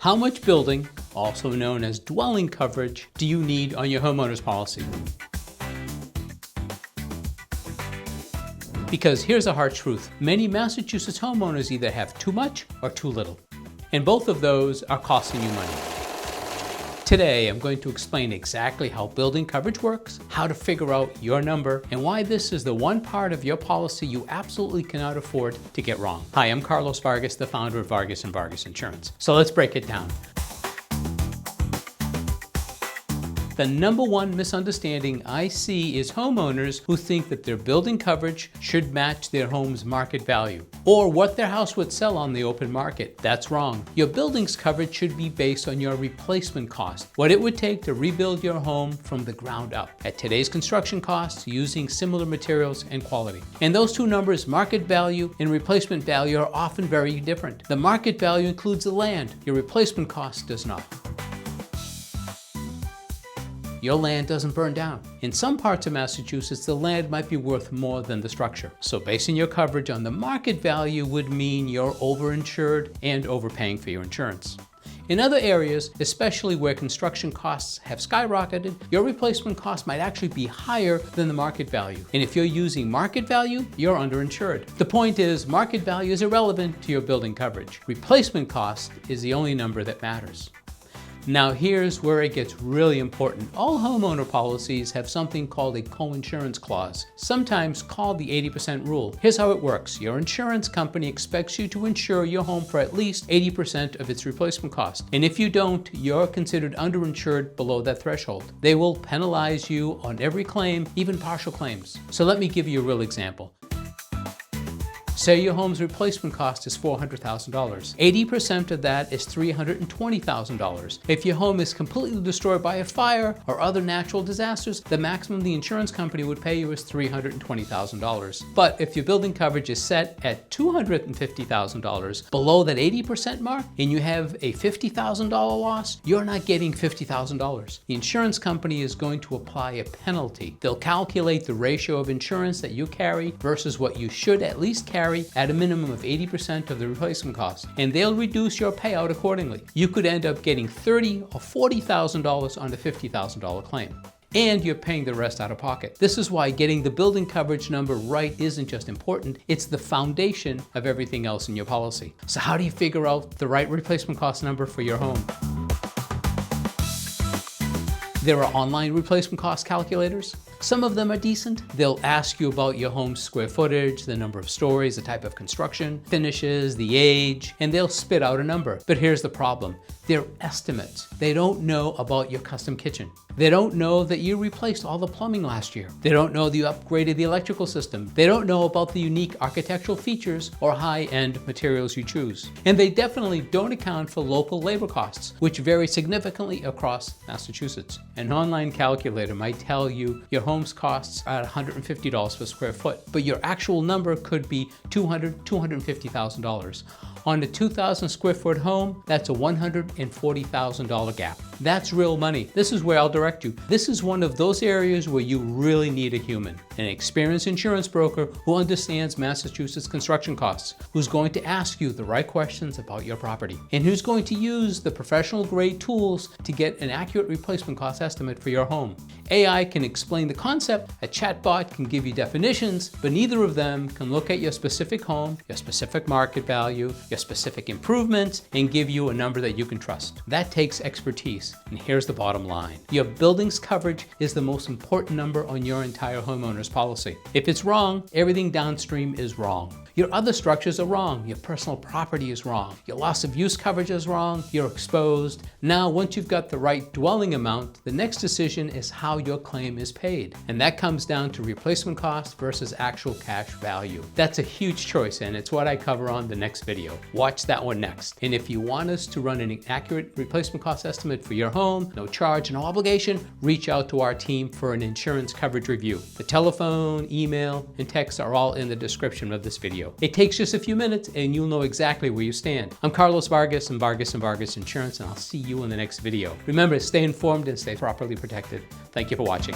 How much building, also known as dwelling coverage, do you need on your homeowner's policy? Because here's a hard truth. Many Massachusetts homeowners either have too much or too little. And both of those are costing you money. Today, I'm going to explain exactly how building coverage works, how to figure out your number, and why this is the one part of your policy you absolutely cannot afford to get wrong. Hi, I'm Carlos Vargas, the founder of Vargas Vargas Insurance. So let's break it down. The number one misunderstanding I see is homeowners who think that their building coverage should match their home's market value, or what their house would sell on the open market. That's wrong. Your building's coverage should be based on your replacement cost, what it would take to rebuild your home from the ground up, at today's construction costs using similar materials and quality. And those two numbers, market value and replacement value, are often very different. The market value includes the land. Your replacement cost does not. Your land doesn't burn down. In some parts of Massachusetts, the land might be worth more than the structure. So basing your coverage on the market value would mean you're overinsured and overpaying for your insurance. In other areas, especially where construction costs have skyrocketed, your replacement cost might actually be higher than the market value. And if you're using market value, you're underinsured. The point is, market value is irrelevant to your building coverage. Replacement cost is the only number that matters. Now here's where it gets really important. All homeowner policies have something called a co-insurance clause, sometimes called the 80% rule. Here's how it works. Your insurance company expects you to insure your home for at least 80% of its replacement cost. And if you don't, you're considered underinsured below that threshold. They will penalize you on every claim, even partial claims. So let me give you a real example. Say your home's replacement cost is $400,000. 80% of that is $320,000. If your home is completely destroyed by a fire or other natural disasters, the maximum the insurance company would pay you is $320,000. But if your building coverage is set at $250,000, below that 80% mark, and you have a $50,000 loss, you're not getting $50,000. The insurance company is going to apply a penalty. They'll calculate the ratio of insurance that you carry versus what you should at least carry at a minimum of 80% of the replacement cost, and they'll reduce your payout accordingly. You could end up getting $30,000 or $40,000 on a $50,000 claim, and you're paying the rest out of pocket. This is why getting the building coverage number right isn't just important, it's the foundation of everything else in your policy. So how do you figure out the right replacement cost number for your home? There are online replacement cost calculators. Some of them are decent. They'll ask you about your home's square footage, the number of stories, the type of construction, finishes, the age, and they'll spit out a number. But here's the problem. They're estimates. They don't know about your custom kitchen. They don't know that you replaced all the plumbing last year. They don't know that you upgraded the electrical system. They don't know about the unique architectural features or high-end materials you choose. And they definitely don't account for local labor costs, which vary significantly across Massachusetts. An online calculator might tell you your home's costs are $150 per square foot, but your actual number could be $250,000. On a 2,000 square foot home, that's a $140,000 gap. That's real money. This is where I'll direct you. This is one of those areas where you really need a human, an experienced insurance broker who understands Massachusetts construction costs, who's going to ask you the right questions about your property, and who's going to use the professional grade tools to get an accurate replacement cost estimate for your home. AI can explain the concept, a chatbot can give you definitions, but neither of them can look at your specific home, your specific market value, your specific improvements, and give you a number that you can trust. That takes expertise. And here's the bottom line. Your building's coverage is the most important number on your entire homeowner's policy. If it's wrong, everything downstream is wrong. Your other structures are wrong. Your personal property is wrong. Your loss of use coverage is wrong. You're exposed. Now, once you've got the right dwelling amount, the next decision is how your claim is paid. And that comes down to replacement cost versus actual cash value. That's a huge choice, and it's what I cover on the next video. Watch that one next. And if you want us to run an accurate replacement cost estimate for your home, no charge, no obligation, reach out to our team for an insurance coverage review. The telephone, email, and text are all in the description of this video. It takes just a few minutes and you'll know exactly where you stand. I'm Carlos Vargas and Vargas Vargas Insurance, and I'll see you in the next video. Remember, stay informed and stay properly protected. Thank you for watching.